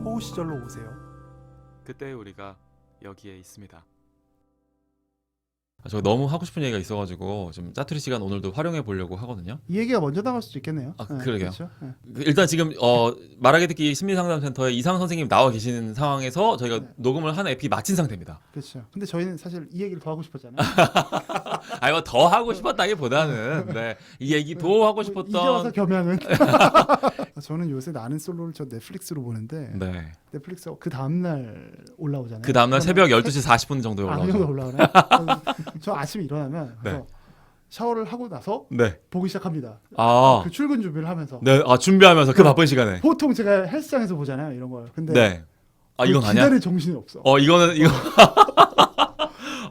호우 시절로 오세요. 그때 우리가 여기에 있습니다. 저 너무 하고 싶은 얘기가 있어가지고 좀 짜투리 시간 오늘도 활용해 보려고 하거든요. 이 얘기가 먼저 나갈 수도 있겠네요. 아, 그러게요. 그렇죠? 네. 일단 지금 말하기 듣기 심리상담센터에 이상 선생님 나와 계시는 상황에서 저희가 네. 녹음을 한 에피 마친 상태입니다. 그렇죠. 근데 저희는 사실 이 얘기를 더 하고 싶었잖아요. 아 이거 더 하고 싶었다기보다는 네, 이 얘기도 하고 이제 와서 싶었던. 겸양은. 저는 요새 나는 솔로를 저 넷플릭스로 보는데 네. 넷플릭스 그 다음 날 올라오잖아요. 그 다음날 새벽 12시 40분 정도에 그 정도 올라오죠. 올라오네. 저 아침에 일어나면 그래서 네. 샤워를 하고 나서 네. 보기 시작합니다. 아, 그 출근 준비를 하면서. 네. 아 준비하면서 그 바쁜 시간에. 보통 제가 헬스장에서 보잖아요, 이런 걸. 근데 네. 아 이건 아니야? 기다릴 정신이 없어. 이거는 이거.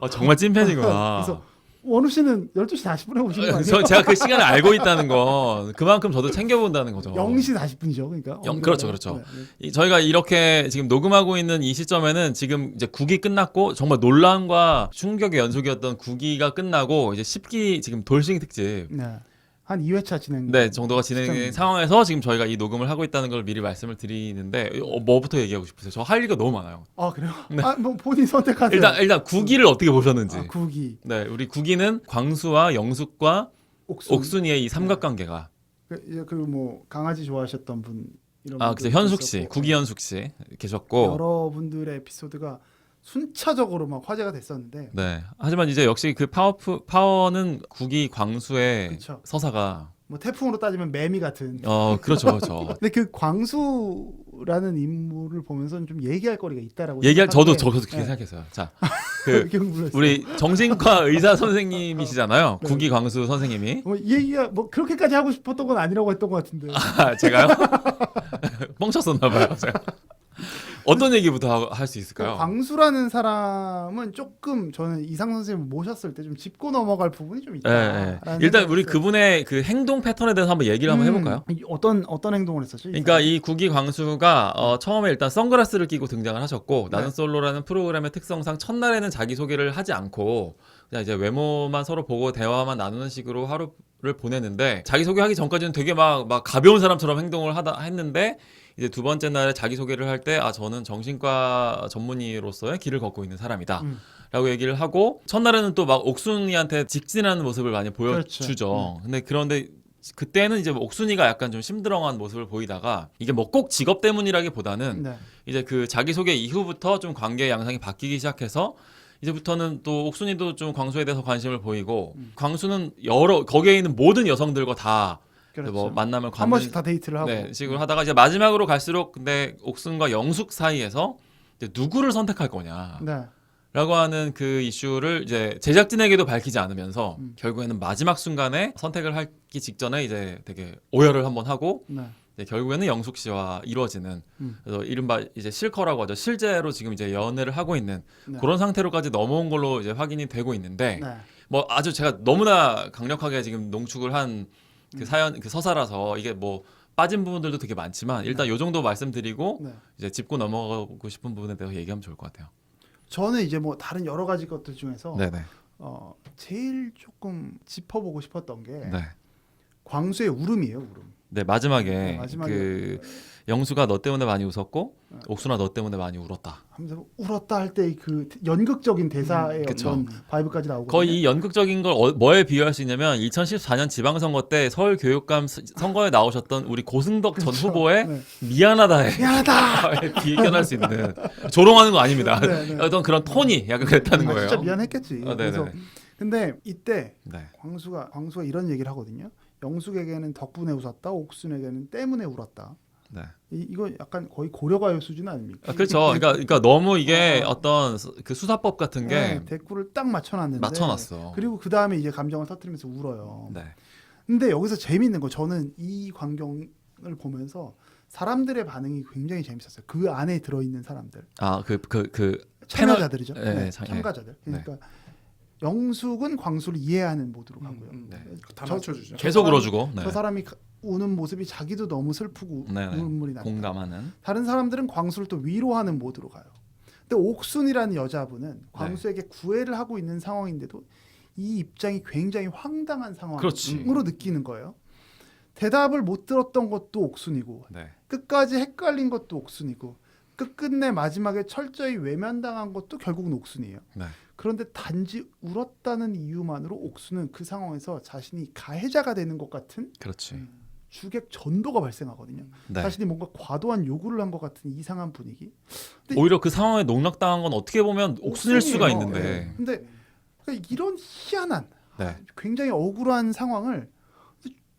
정말 찐팬이구나. 그래서 원우 씨는 12시 40분에 오신 거 아니에요? 제가 그 시간을 알고 있다는 건 그만큼 저도 챙겨본다는 거죠. 0시 40분이죠, 그러니까. 그렇죠. 네. 저희가 이렇게 지금 녹음하고 있는 이 시점에는 지금 이제 9기 끝났고 정말 논란과 충격의 연속이었던 9기가 끝나고 이제 10기 지금 돌싱 특집 네. 한 2회차 진행. 네 정도가 진행된 시점입니다. 상황에서 지금 저희가 이 녹음을 하고 있다는 걸 미리 말씀을 드리는데 뭐부터 얘기하고 싶으세요? 저 할 얘기가 너무 많아요. 아 그래요? 네. 뭐 본인 선택하세요. 일단 9기를 어떻게 보셨는지. 9기. 네, 우리 9기는 광수와 영숙과 옥순. 옥순이의 이 삼각관계가. 뭐 강아지 좋아하셨던 분 이런. 그죠. 현숙 씨, 9기 현숙 씨 계셨고. 여러분들의 에피소드가 순차적으로 막 화제가 됐었는데. 네. 하지만 이제 역시 그 파워는 9기 광수의 그쵸. 서사가. 뭐 태풍으로 따지면 매미 같은. 그렇죠. 근데 그 광수라는 인물을 보면서 좀 얘기할 거리가 있다라고. 저도 생각하는데, 그렇게 네. 생각했어요. 자, 이렇게 흥분했어요. 우리 정신과 의사 선생님이시잖아요. 네. 9기 광수 선생님이. 이 얘기가 뭐 그렇게까지 하고 싶었던 건 아니라고 했던 것 같은데. 제가요? 뻥쳤었나 봐요. 제가. 어떤 얘기부터 할 수 있을까요? 광수라는 사람은 조금 저는 이상 선생님 모셨을 때 좀 짚고 넘어갈 부분이 좀 있다. 네. 일단 우리 그분의 그 행동 패턴에 대해서 한번 얘기를 한번 해볼까요? 어떤 행동을 했었죠? 그러니까 이 9기 광수가 처음에 일단 선글라스를 끼고 등장을 하셨고 네. 나는 솔로라는 프로그램의 특성상 첫날에는 자기소개를 하지 않고 그냥 이제 외모만 서로 보고 대화만 나누는 식으로 하루를 보냈는데 자기소개하기 전까지는 되게 막 가벼운 사람처럼 행동을 했는데 이제 두 번째 날에 자기소개를 할 때 저는 정신과 전문의로서의 길을 걷고 있는 사람이다 라고 얘기를 하고 첫날에는 또 막 옥순이한테 직진하는 모습을 많이 보여주죠. 그렇죠. 그런데 그때는 이제 옥순이가 약간 좀 심드렁한 모습을 보이다가 이게 뭐 꼭 직업 때문이라기보다는 네. 이제 그 자기소개 이후부터 좀 관계 양상이 바뀌기 시작해서 이제부터는 또 옥순이도 좀 광수에 대해서 관심을 보이고 광수는 거기에 있는 모든 여성들과 다 그렇죠. 뭐 만나면 한 번씩 다 데이트를 하고. 네, 식으로 하다가 이제 마지막으로 갈수록 근데 옥순과 영숙 사이에서 이제 누구를 선택할 거냐. 네. 라고 하는 그 이슈를 이제 제작진에게도 밝히지 않으면서 결국에는 마지막 순간에 선택을 하기 직전에 이제 되게 오열을 한번 하고 네. 이제 결국에는 영숙 씨와 이루어지는 그래서 이른바 이제 실커라고 하죠. 실제로 지금 이제 연애를 하고 있는 네. 그런 상태로까지 넘어온 걸로 이제 확인이 되고 있는데 네. 뭐 아주 제가 너무나 강력하게 지금 농축을 한 그 사연 그 서사라서 이게 뭐 빠진 부분들도 되게 많지만 일단 요 정도 말씀드리고 네. 이제 짚고 넘어가고 싶은 부분에 대해서 얘기하면 좋을 것 같아요. 저는 이제 뭐 다른 여러 가지 것들 중에서 네네. 제일 조금 짚어보고 싶었던 게 네. 광수의 울음이에요, 울음. 네 마지막에 네, 마지막에 그 영수가 너 때문에 많이 웃었고 옥순아 너 때문에 많이 울었다. 하면서 울었다 할 때 그 연극적인 대사의 그쵸. 어떤 바이브까지 나오고. 거의 이 연극적인 걸 뭐에 비유할 수 있냐면 2014년 지방선거 때 서울교육감 선거에 나오셨던 우리 고승덕 전 후보의 네. 미안하다에 미안하다. 비견할 수 있는 조롱하는 거 아닙니다. 네, 네. 어떤 그런 톤이 약간 그랬다는 거예요. 진짜 미안했겠지. 그래서 네네. 근데 이때 네. 광수가 이런 얘기를 하거든요. 영숙에게는 덕분에 웃었다, 옥순에게는 때문에 울었다. 네. 이거 약간 거의 고려가요 수준 아닙니까? 그렇죠. 그러니까 너무 이게 어떤 그 수사법 같은 게 네, 대꾸를 딱 맞춰놨는데. 맞춰놨어. 그리고 그 다음에 이제 감정을 터뜨리면서 울어요. 네. 근데 여기서 재미있는 거 저는 이 광경을 보면서 사람들의 반응이 굉장히 재밌었어요. 그 안에 들어있는 사람들. 그 참여자들이죠. 네, 네, 참- 참가자들. 그러니까 영숙은 광수를 이해하는 모드로 가고요. 네. 다 맞춰주죠. 계속 울어주고. 네. 저 사람이 우는 모습이 자기도 너무 슬프고 네네. 눈물이 난다. 공감하는. 다른 사람들은 광수를 또 위로하는 모드로 가요. 근데 옥순이라는 여자분은 광수에게 구애를 하고 있는 상황인데도 이 입장이 굉장히 황당한 그렇지. 상황으로 느끼는 거예요. 대답을 못 들었던 것도 옥순이고 네. 끝까지 헷갈린 것도 옥순이고 끝끝내 마지막에 철저히 외면당한 것도 결국은 옥순이에요. 네. 그런데 단지 울었다는 이유만으로 옥순은 그 상황에서 자신이 가해자가 되는 것 같은 그렇지. 주객 전도가 발생하거든요. 네. 자신이 뭔가 과도한 요구를 한 것 같은 이상한 분위기. 근데 오히려 그 상황에 농락당한 건 어떻게 보면 옥순일 수가 옥순이에요. 있는데. 네. 근데 그러니까 이런 희한한 네. 굉장히 억울한 상황을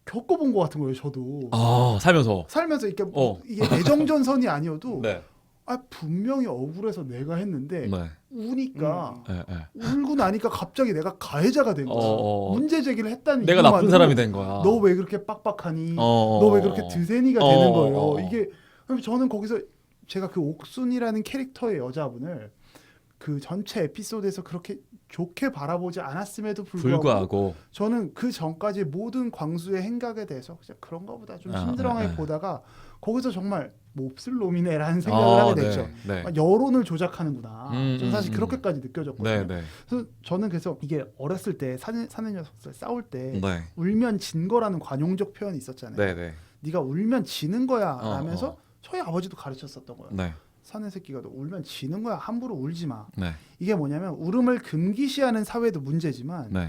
겪어본 것 같은 거예요. 저도 살면서. 살면서 이게 애정전선이 아니어도 네. 분명히 억울해서 내가 했는데 네. 우니까 네. 네. 울고 나니까 갑자기 내가 가해자가 된 거야. 문제 제기를 했다는 내가 나쁜 사람이 된 거야. 너 왜 그렇게 빡빡하니? 너 너 왜 그렇게 드세니가 되는 거예요. 어. 이게 그럼 저는 거기서 제가 그 옥순이라는 캐릭터의 여자분을 그 전체 에피소드에서 그렇게 좋게 바라보지 않았음에도 불구하고 저는 그 전까지 모든 광수의 행각에 대해서 그냥 그런가 보다 좀 심드렁하게 보다가 거기서 정말 몹쓸 놈이네라는 생각을 하게 됐죠. 네. 여론을 조작하는구나. 저는 사실 그렇게까지 느껴졌거든요. 네. 그래서 저는 그래서 이게 어렸을 때 사는 녀석들 싸울 때 네. 울면 진 거라는 관용적 표현이 있었잖아요. 네. 네가 울면 지는 거야 라면서 저희 아버지도 가르쳤었던 거예요. 네. 사는 새끼가 너 울면 지는 거야. 함부로 울지 마. 네. 이게 뭐냐면 울음을 금기시하는 사회도 문제지만 네.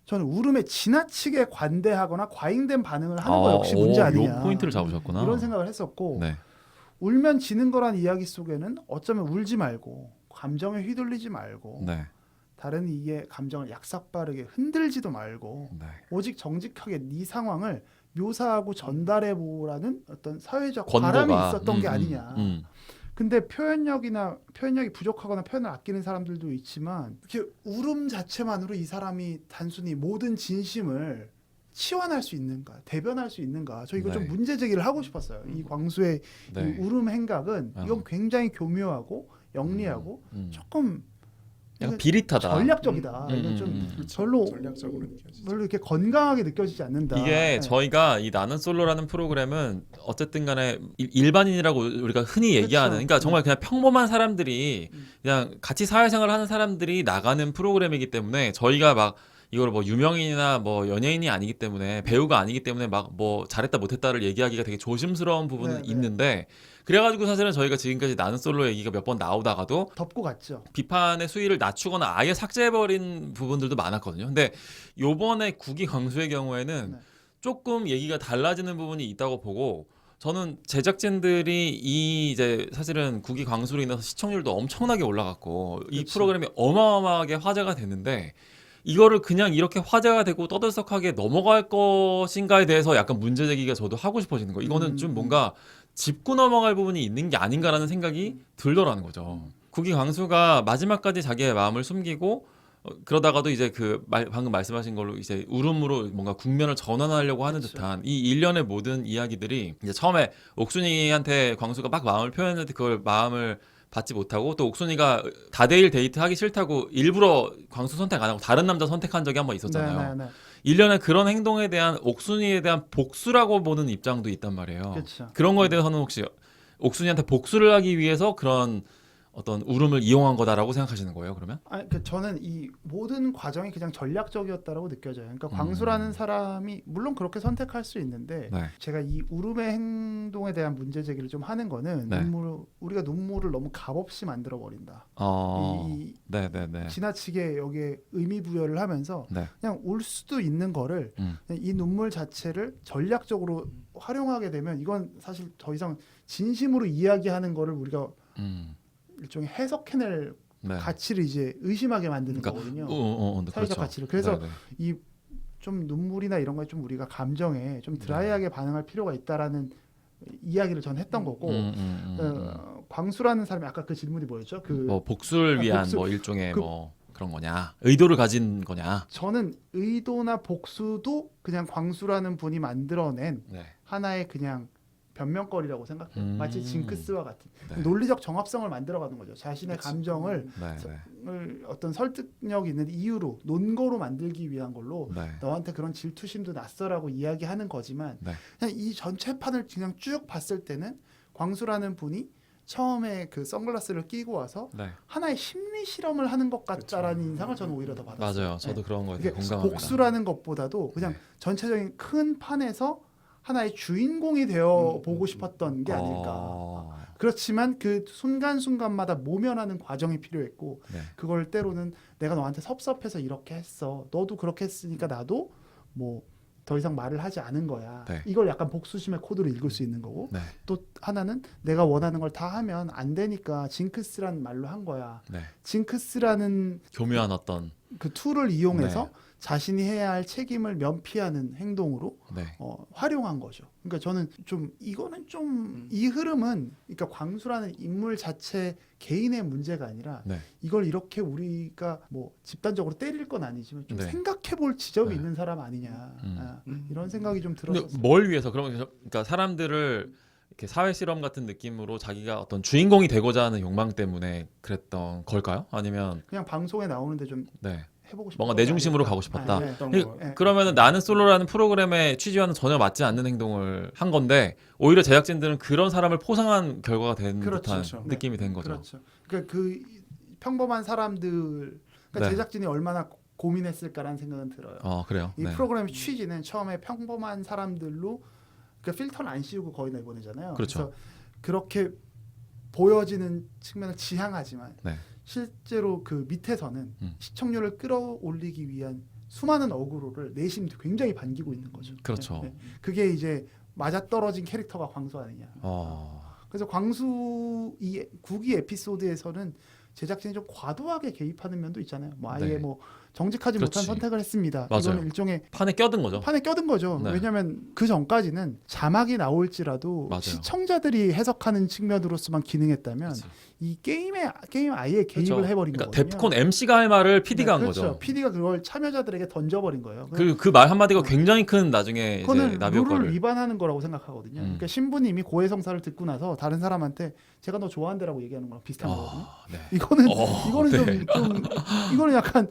저는 울음에 지나치게 관대하거나 과잉된 반응을 하는 거 역시 문제 아니냐. 요 포인트를 잡으셨구나. 이런 생각을 했었고 네. 울면 지는 거란 이야기 속에는 어쩌면 울지 말고 감정에 휘둘리지 말고 네. 다른 이의 감정을 약삭빠르게 흔들지도 말고 네. 오직 정직하게 네 상황을 묘사하고 전달해 보라는 어떤 사회적 권고가. 바람이 있었던 게 아니냐. 음. 근데 표현력이 부족하거나 표현을 아끼는 사람들도 있지만 이렇게 울음 자체만으로 이 사람이 단순히 모든 진심을 치환할 수 있는가, 대변할 수 있는가? 저 이거 네. 좀 문제 제기를 하고 싶었어요. 이 광수의 네. 이 울음 행각은 이건 굉장히 교묘하고 영리하고 조금 약간 이건 비릿하다. 전략적이다. 이건 좀 별로 전략적으로 느껴지죠. 별로 이렇게 건강하게 느껴지지 않는다. 이게 네. 저희가 이 나는 솔로라는 프로그램은 어쨌든 간에 일반인이라고 우리가 흔히 얘기하는 그러니까 정말 그냥 평범한 사람들이 그냥 같이 사회생활을 하는 사람들이 나가는 프로그램이기 때문에 저희가 막 이걸 뭐 유명인이나 뭐 연예인이 아니기 때문에 배우가 아니기 때문에 막 뭐 잘했다 못했다를 얘기하기가 되게 조심스러운 부분은 네. 있는데 그래가지고 사실은 저희가 지금까지 나는 솔로 얘기가 몇 번 나오다가도 덮고 갔죠. 비판의 수위를 낮추거나 아예 삭제해버린 부분들도 많았거든요. 근데 요번에 국위 광수의 경우에는 네. 조금 얘기가 달라지는 부분이 있다고 보고 저는 제작진들이 이 이제 사실은 국위 광수로 인해서 시청률도 엄청나게 올라갔고 이 그치. 프로그램이 어마어마하게 화제가 됐는데 이거를 그냥 이렇게 화제가 되고 떠들썩하게 넘어갈 것인가에 대해서 약간 문제 제기가 저도 하고 싶어지는 거예요. 이거는 좀 뭔가 짚고 넘어갈 부분이 있는 게 아닌가라는 생각이 들더라는 거죠. 국위 광수가 마지막까지 자기의 마음을 숨기고 그러다가도 이제 방금 말씀하신 걸로 이제 울음으로 뭔가 국면을 전환하려고 하는 그렇죠. 듯한 이 일련의 모든 이야기들이 이제 처음에 옥순이한테 광수가 막 마음을 표현했는데 그걸 마음을 받지 못하고 또 옥순이가 다대일 데이트 하기 싫다고 일부러 광수 선택 안 하고 다른 남자 선택한 적이 한 번 있었잖아요. 네. 일련의 그런 행동에 대한 옥순이에 대한 복수라고 보는 입장도 있단 말이에요. 그렇죠. 그런 거에 대해서는 혹시 옥순이한테 복수를 하기 위해서 그런 어떤 울음을 이용한 거다라고 생각하시는 거예요, 그러면? 저는 이 모든 과정이 그냥 전략적이었다라고 느껴져요. 그러니까 광수라는 사람이 물론 그렇게 선택할 수 있는데 네. 제가 이 울음의 행동에 대한 문제 제기를 좀 하는 거는 네. 우리가 눈물을 너무 값없이 만들어 버린다. 이 네네네. 지나치게 여기에 의미 부여를 하면서 네. 그냥 울 수도 있는 거를 그냥 이 눈물 자체를 전략적으로 활용하게 되면 이건 사실 더 이상 진심으로 이야기하는 거를 우리가 일종의 해석해낼 네. 가치를 이제 의심하게 만드는 그러니까, 거거든요. 사회적 사회적 가치를. 그래서 네네. 이 좀 눈물이나 이런 거에 좀 우리가 감정에 좀 드라이하게 반응할 필요가 있다라는 이야기를 전 했던 거고 광수라는 사람이 아까 그 질문이 뭐였죠? 뭐 복수를 위한 복수. 뭐 일종의 뭐 그런 거냐, 의도를 가진 거냐. 저는 의도나 복수도 그냥 광수라는 분이 만들어낸 네. 하나의 그냥 변명거리라고 생각해요. 마치 징크스와 같은 네. 논리적 정합성을 만들어가는 거죠. 자신의 그치. 감정을 어떤 설득력 있는 이유로 논거로 만들기 위한 걸로 네. 너한테 그런 질투심도 났어라고 이야기하는 거지만 네. 그냥 이 전체 판을 그냥 쭉 봤을 때는 광수라는 분이 처음에 그 선글라스를 끼고 와서 네. 하나의 심리 실험을 하는 것 같다라는 인상을 저는 오히려 더 받았어요. 맞아요. 저도 네. 그런 거에 이게 공감합니다. 복수라는 것보다도 그냥 네. 전체적인 큰 판에서 하나의 주인공이 되어 보고 싶었던 게 아닐까. 그렇지만 그 순간순간마다 모면하는 과정이 필요했고 네. 그걸 때로는 내가 너한테 섭섭해서 이렇게 했어. 너도 그렇게 했으니까 나도 뭐 더 이상 말을 하지 않은 거야. 네. 이걸 약간 복수심의 코드로 읽을 수 있는 거고 네. 또 하나는 내가 원하는 걸 다 하면 안 되니까 징크스라는 말로 한 거야. 네. 징크스라는 교묘한 어떤 그 툴을 이용해서 네. 자신이 해야 할 책임을 면피하는 행동으로 네. 활용한 거죠. 그러니까 저는 좀 이거는 좀 이 흐름은 그러니까 광수라는 인물 자체 개인의 문제가 아니라 네. 이걸 이렇게 우리가 뭐 집단적으로 때릴 건 아니지만 좀 네. 생각해볼 지점이 네. 있는 사람 아니냐 이런 생각이 좀 근데 들었어요. 뭘 위해서 그러니까 사람들을 이렇게 사회 실험 같은 느낌으로 자기가 어떤 주인공이 되고자 하는 욕망 때문에 그랬던 걸까요? 아니면 그냥 방송에 나오는데 좀 네. 해보고 싶었던 뭔가 내 게 중심으로 아닐까. 가고 싶었다. 네. 어떤 이- 거. 네. 그러면은 나는 솔로라는 프로그램의 취지와는 전혀 맞지 않는 행동을 한 건데 오히려 제작진들은 그런 사람을 포상한 결과가 된 그렇죠. 듯한 그렇죠. 느낌이 된 거죠. 그렇죠. 그러니까 그 평범한 사람들, 그러니까 네. 제작진이 얼마나 고민했을까라는 생각은 들어요. 그래요. 이 네. 프로그램의 취지는 처음에 평범한 사람들로 그러니까 필터는 안 씌우고 거의 내보내잖아요. 그렇죠. 그래서 그렇게 보여지는 측면을 지향하지만 네. 실제로 그 밑에서는 음. 시청률을 끌어올리기 위한 수많은 어그로를 내심 굉장히 반기고 있는 거죠. 그렇죠. 그게 이제 맞아떨어진 캐릭터가 광수 아니냐. 그래서 광수 이 9기 에피소드에서는 제작진이 좀 과도하게 개입하는 면도 있잖아요. 뭐 아예 네. 뭐 정직하지 그렇지. 못한 선택을 했습니다. 맞아요. 이건 일종의 판에 껴든 거죠. 판에 껴든 거죠. 네. 왜냐하면 그 전까지는 자막이 나올지라도 맞아요. 시청자들이 해석하는 측면으로서만 기능했다면 그치. 이 게임 아예 개입을 그렇죠. 해버린 그러니까 거거든요. 데프콘 MC가 할 말을 PD가 한 그렇죠. 거죠. PD가 그걸 참여자들에게 던져버린 거예요. 그 말 한마디가 굉장히 큰 나중에 이제 그거는 나비 룰을 효과를 위반하는 거라고 생각하거든요. 그러니까 신부님이 고해성사를 듣고 나서 다른 사람한테 제가 너 좋아한다라고 얘기하는 거랑 비슷한 거거든요. 네. 이거는 네. 좀 이거는 약간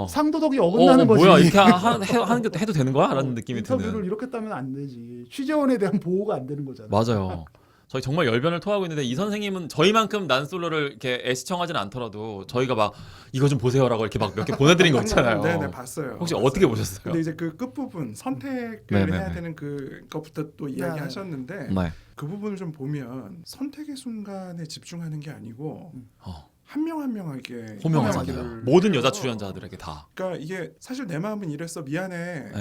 상도덕이 어긋나는 거지. 뭐야 이렇게 하는 게 해도 되는 거야? 라는 느낌이 인터뷰를 드는. 이렇게 따면 안 되지. 취재원에 대한 보호가 안 되는 거잖아. 맞아요. 저희 정말 열변을 토하고 있는데 이 선생님은 저희만큼 난 솔로를 이렇게 애시청하지는 않더라도 저희가 막 이거 좀 보세요라고 이렇게 막 몇 개 보내드린 거 있잖아요. 네네 봤어요. 혹시 봤어요. 어떻게 보셨어요? 근데 이제 그 끝부분 선택을 네네네. 해야 되는 그것부터 또 이야기하셨는데 네. 그 부분을 좀 보면 선택의 순간에 집중하는 게 아니고 어, 한 명 한 명에게 호명하잖아요. 이야기를 모든 여자 해서 출연자들에게 다. 그러니까 이게 사실 내 마음은 이랬어 미안해. 에.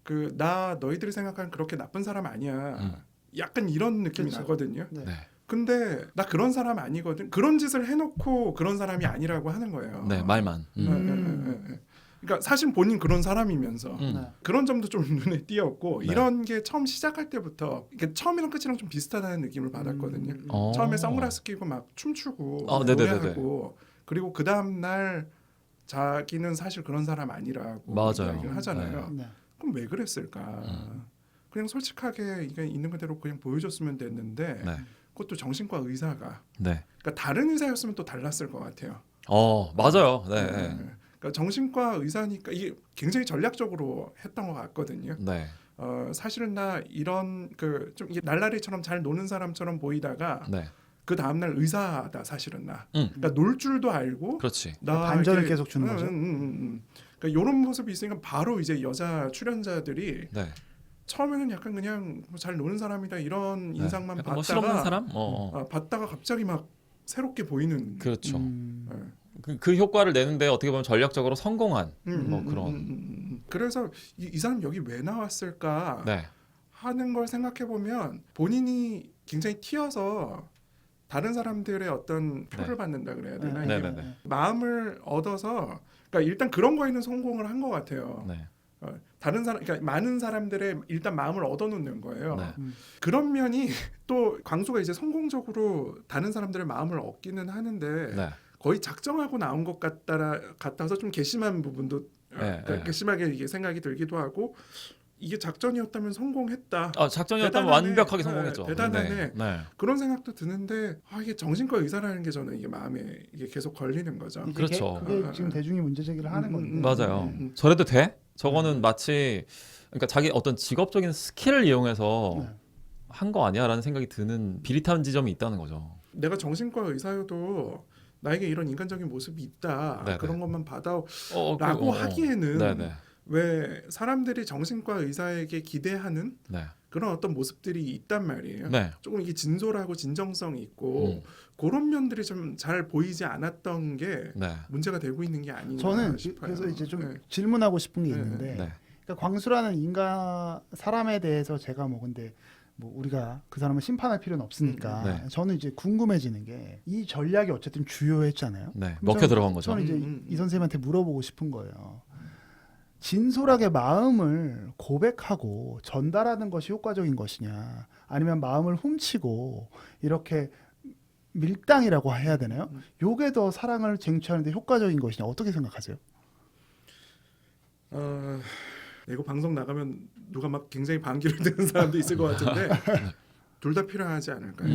그 나 너희들이 생각하는 그렇게 나쁜 사람 아니야. 음. 약간 이런 느낌이 그렇죠. 나거든요. 네. 네. 근데 나 그런 사람 아니거든. 그런 짓을 해놓고 그런 사람이 아니라고 하는 거예요. 네, 말만. 그러니까 사실 본인 그런 사람이면서 네. 그런 점도 좀 눈에 띄었고 네. 이런 게 처음 시작할 때부터 이게 처음이랑 끝이랑 좀 비슷하다는 느낌을 받았거든요. 처음에 선글라스 끼고 막 춤추고 네네네네. 노래하고 그리고 그 다음 날 자기는 사실 그런 사람 아니라고 맞아요. 이야기를 하잖아요. 네. 그럼 왜 그랬을까? 그냥 솔직하게 이게 있는 그대로 그냥 보여줬으면 됐는데 네. 그것도 정신과 의사가 네. 그러니까 다른 의사였으면 또 달랐을 것 같아요. 맞아요. 네. 그러니까 정신과 의사니까 이게 굉장히 전략적으로 했던 것 같거든요. 네. 사실은 나 이런 그 좀 날라리처럼 잘 노는 사람처럼 보이다가 네. 그 다음 날 의사다 사실은 나. 응. 그러니까 놀 줄도 알고. 그렇지. 나 반전을 이렇게- 계속 주는 거죠. 그러니까 이런 모습이 있으니까 바로 이제 여자 출연자들이 네. 처음에는 약간 그냥 뭐잘 노는 사람이다 이런 인상만 약간 뭐 받다가 실없는 사람? 받다가 갑자기 막 새롭게 보이는. 그렇죠. 예. 그 효과를 내는데 어떻게 보면 전략적으로 성공한 뭐 그런. 그래서 이 사람 여기 왜 나왔을까 네. 하는 걸 생각해 보면 본인이 굉장히 튀어서 다른 사람들의 어떤 표를 네. 받는다 그래야 되나? 네, 이게 네, 네. 마음을 얻어서 그러니까 일단 그런 거에는 성공을 한 것 같아요. 네. 다른 사람, 그러니까 많은 사람들의 일단 마음을 얻어놓는 거예요. 네. 그런 면이 또 광수가 이제 성공적으로 다른 사람들의 마음을 얻기는 하는데 네. 거의 작정하고 나온 것 같아서 좀 괘씸한 부분도 네, 그러니까 네. 괘씸하게 이게 생각이 들기도 하고 이게 작전이었다면 성공했다. 작전이었다면 대단하네. 완벽하게 성공했죠. 대단하네. 네. 그런 생각도 드는데 이게 정신과 의사라는 게 저는 이게 마음에 이게 계속 걸리는 거죠. 이제 그렇죠. 그게 지금 대중이 문제 제기를 하는 건데. 맞아요. 저래도 돼? 저거는 마치 그러니까 자기 어떤 직업적인 스킬을 이용해서 네. 한 거 아니야라는 생각이 드는 비릿한 지점이 있다는 거죠. 내가 정신과 의사여도 나에게 이런 인간적인 모습이 있다. 네네. 그런 것만 받아라고 하기에는 네네. 왜 사람들이 정신과 의사에게 기대하는 네. 그런 어떤 모습들이 있단 말이에요. 네. 조금 이게 진솔하고 진정성이 있고 그런 면들이 좀 잘 보이지 않았던 게 네. 문제가 되고 있는 게 아닌가 저는 싶어요. 그래서 이제 좀 네. 질문하고 싶은 게 네. 있는데 네. 그러니까 광수라는 인간 사람에 대해서 제가 뭐 근데 뭐 우리가 그 사람을 심판할 필요는 없으니까 네. 저는 이제 궁금해지는 게 이 전략이 어쨌든 주요했잖아요. 네. 그럼 먹혀 들어간 거죠. 저는 이제 이 선생님한테 물어보고 싶은 거예요. 진솔하게 마음을 고백하고 전달하는 것이 효과적인 것이냐, 아니면 마음을 훔치고 이렇게 밀당이라고 해야 되나요? 요게 더 사랑을 쟁취하는데 효과적인 것이냐, 어떻게 생각하세요? 이거 방송 나가면 누가 막 굉장히 반기를 드는 사람도 있을 것 같은데 둘 다 필요하지 않을까요?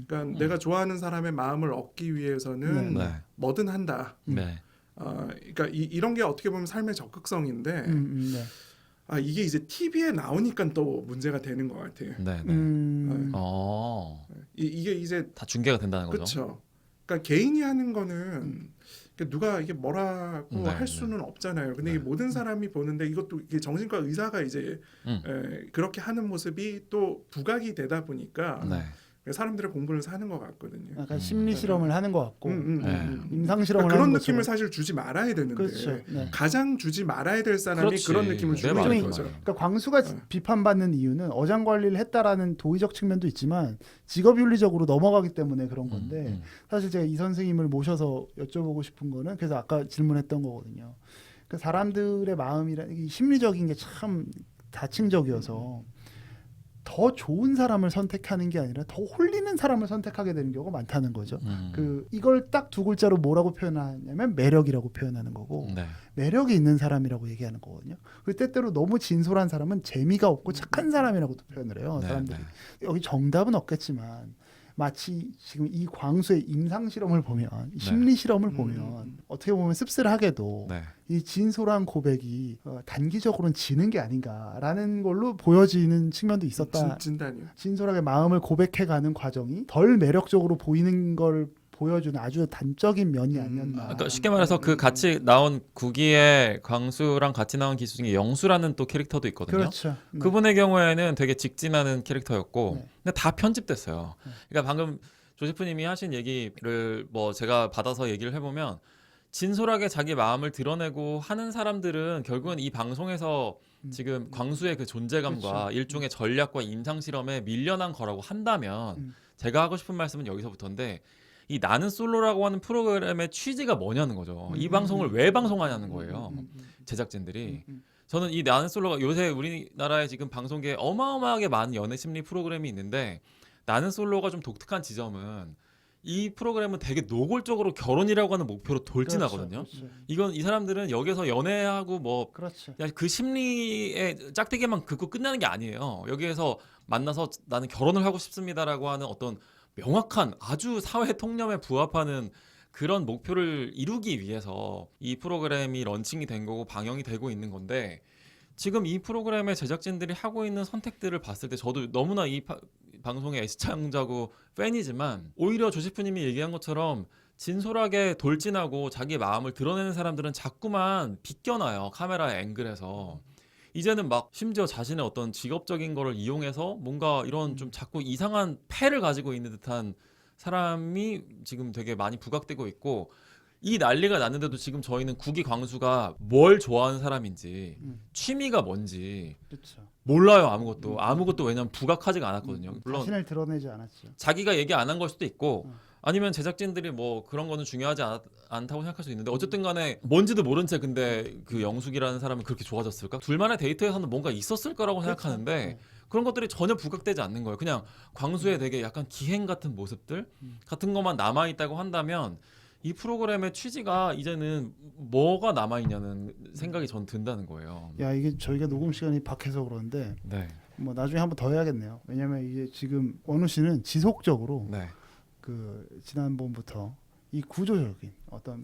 그러니까 내가 좋아하는 사람의 마음을 얻기 위해서는 네. 뭐든 한다. 네. 그러니까 이런 게 어떻게 보면 삶의 적극성인데 네. 이게 이제 TV에 나오니까 또 문제가 되는 것 같아요. 네. 네. 이게 이제 다 중계가 된다는 거죠. 그렇죠. 그러니까 개인이 하는 거는 누가 이게 뭐라고 네, 할 수는 없잖아요. 근데 네. 이 모든 사람이 보는데 이것도 이게 정신과 의사가 이제 그렇게 하는 모습이 또 부각이 되다 보니까 네. 사람들의 공부를 사는 것 같거든요. 약간 심리 실험을 하는 것 같고 네. 임상 실험을 그런 하는 느낌을 것처럼. 사실 주지 말아야 되는데 그렇죠. 네. 가장 주지 말아야 될 사람이 그렇지. 그런 느낌을 주고 네, 있는 맞아요. 거죠. 그러니까 광수가 비판받는 이유는 어장 관리를 했다라는 도의적 측면도 있지만 직업윤리적으로 넘어가기 때문에 그런 건데 사실 제가 이 선생님을 모셔서 여쭤보고 싶은 거는 그래서 아까 질문했던 거거든요. 그 사람들의 마음이란 이 심리적인 게 참 다층적이어서 더 좋은 사람을 선택하는 게 아니라 더 홀리는 사람을 선택하게 되는 경우가 많다는 거죠. 그 이걸 딱 두 글자로 뭐라고 표현하냐면 매력이라고 표현하는 거고 네. 매력이 있는 사람이라고 얘기하는 거거든요. 그 때때로 너무 진솔한 사람은 재미가 없고 착한 사람이라고도 표현을 해요. 네, 사람들이. 네. 여기 정답은 없겠지만 마치 지금 이 광수의 임상 실험을 보면 이 심리 실험을 보면 어떻게 보면 씁쓸하게도 네. 이 진솔한 고백이 단기적으로는 지는 게 아닌가라는 걸로 보여지는 측면도 있었다. 진단이요. 진솔하게 마음을 고백해가는 과정이 덜 매력적으로 보이는 걸 보여주는 아주 단적인 면이 아니었나. 그러니까 쉽게 말해서 그 같이 나온 구기의 광수랑 같이 나온 기수 중에 영수라는 또 캐릭터도 있거든요. 그렇죠. 네. 그분의 경우에는 되게 직진하는 캐릭터였고 네. 근데 다 편집됐어요. 그러니까 방금 조세프님이 하신 얘기를 뭐 제가 받아서 얘기를 해보면 진솔하게 자기 마음을 드러내고 하는 사람들은 결국은 이 방송에서 지금 광수의 그 존재감과 그렇죠. 일종의 전략과 임상 실험에 밀려난 거라고 한다면 제가 하고 싶은 말씀은 여기서부터인데 이 나는 솔로라고 하는 프로그램의 취지가 뭐냐는 거죠. 이 방송을 왜 방송하냐는 거예요. 제작진들이. 저는 이 나는 솔로가 요새 우리나라에 지금 방송계에 어마어마하게 많은 연애 심리 프로그램이 있는데 나는 솔로가 좀 독특한 지점은 이 프로그램은 되게 노골적으로 결혼이라고 하는 목표로 돌진하거든요. 그렇죠. 이건 이 사람들은 여기서 연애하고 뭐 그렇죠. 그냥 그 심리의 짝대기만 긋고 끝나는 게 아니에요. 여기에서 만나서 나는 결혼을 하고 싶습니다라고 하는 어떤 명확한 아주 사회 통념에 부합하는 그런 목표를 이루기 위해서 이 프로그램이 런칭이 된 거고 방영이 되고 있는 건데 지금 이 프로그램의 제작진들이 하고 있는 선택들을 봤을 때 저도 너무나 이 방송의 애시청자고 팬이지만 오히려 조시프님이 얘기한 것처럼 진솔하게 돌진하고 자기 마음을 드러내는 사람들은 자꾸만 비껴나요. 카메라 앵글에서. 이제는 막 심지어 자신의 어떤 직업적인 거를 이용해서 뭔가 이런 좀 자꾸 이상한 패를 가지고 있는 듯한 사람이 지금 되게 많이 부각되고 있고 이 난리가 났는데도 지금 저희는 국기 광수가 뭘 좋아하는 사람인지 취미가 뭔지 그렇죠. 몰라요. 아무것도 왜냐면 부각하지가 않았거든요. 물론 자신을 드러내지 않았죠. 자기가 얘기 안 한 걸 수도 있고 아니면 제작진들이 뭐 그런 거는 중요하지 않다고 생각할 수 있는데 어쨌든 간에 뭔지도 모른 채 근데 그 영숙이라는 사람은 그렇게 좋아졌을까? 둘만의 데이트에서는 뭔가 있었을 거라고 생각하는데 그런 것들이 전혀 부각되지 않는 거예요. 그냥 광수의 되게 약간 기행 같은 모습들 같은 것만 남아있다고 한다면 이 프로그램의 취지가 이제는 뭐가 남아 있냐는 생각이 전 든다는 거예요. 야 이게 저희가 녹음 시간이 박해서 그러는데 네. 뭐 나중에 한번 더 해야겠네요. 왜냐하면 이게 지금 원우 씨는 지속적으로 네. 그 지난번부터 이 구조적인 어떤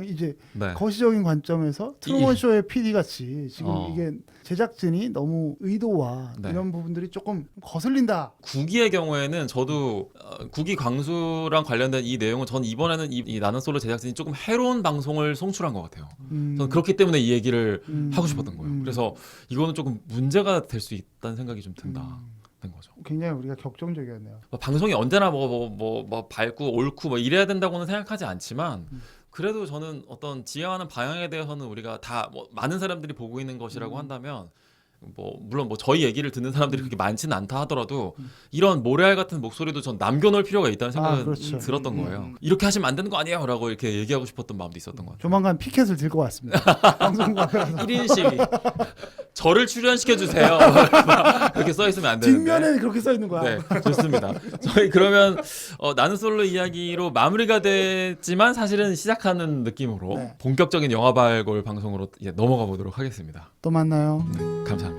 이제 네. 거시적인 관점에서 트루먼 쇼의 PD 같이 지금 이게 제작진이 너무 의도와 네. 이런 부분들이 조금 거슬린다. 국기의 경우에는 저도 국기 광수랑 관련된 이 내용은 전 이번에는 이 나는 솔로 제작진이 조금 해로운 방송을 송출한 것 같아요. 저는 그렇기 때문에 이 얘기를 하고 싶었던 거예요. 그래서 이거는 조금 문제가 될 수 있다는 생각이 좀 든다. 는 거죠. 굉장히 우리가 격정적이었네요. 방송이 언제나 뭐 밝고 옳고 뭐 이래야 된다고는 생각하지 않지만 그래도 저는 어떤 지향하는 방향에 대해서는 우리가 다 뭐 많은 사람들이 보고 있는 것이라고 한다면 뭐 물론 뭐 저희 얘기를 듣는 사람들이 그렇게 많지는 않다 하더라도 이런 모래알 같은 목소리도 전 남겨놓을 필요가 있다는 생각은 그렇죠. 들었던 거예요. 이렇게 하시면 안 되는 거 아니에요?라고 이렇게 얘기하고 싶었던 마음도 있었던 것 같아요. 조만간 피켓을 들고 왔습니다. 방송국 앞에 가서 1인 시위. 저를 출연시켜 주세요. 이렇게 써 있으면 안 되는데. 뒷면에 그렇게 써 있는 거야. 네, 좋습니다. 저희 그러면 나는 솔로 이야기로 마무리가 됐지만 사실은 시작하는 느낌으로 네. 본격적인 영화 발굴 방송으로 이제 넘어가 보도록 하겠습니다. 또 만나요. 네, 감사합니다.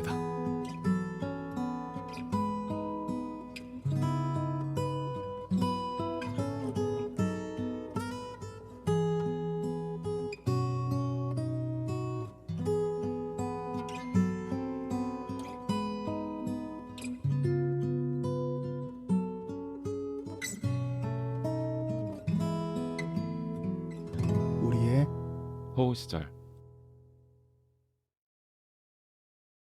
우리의 호우 시절.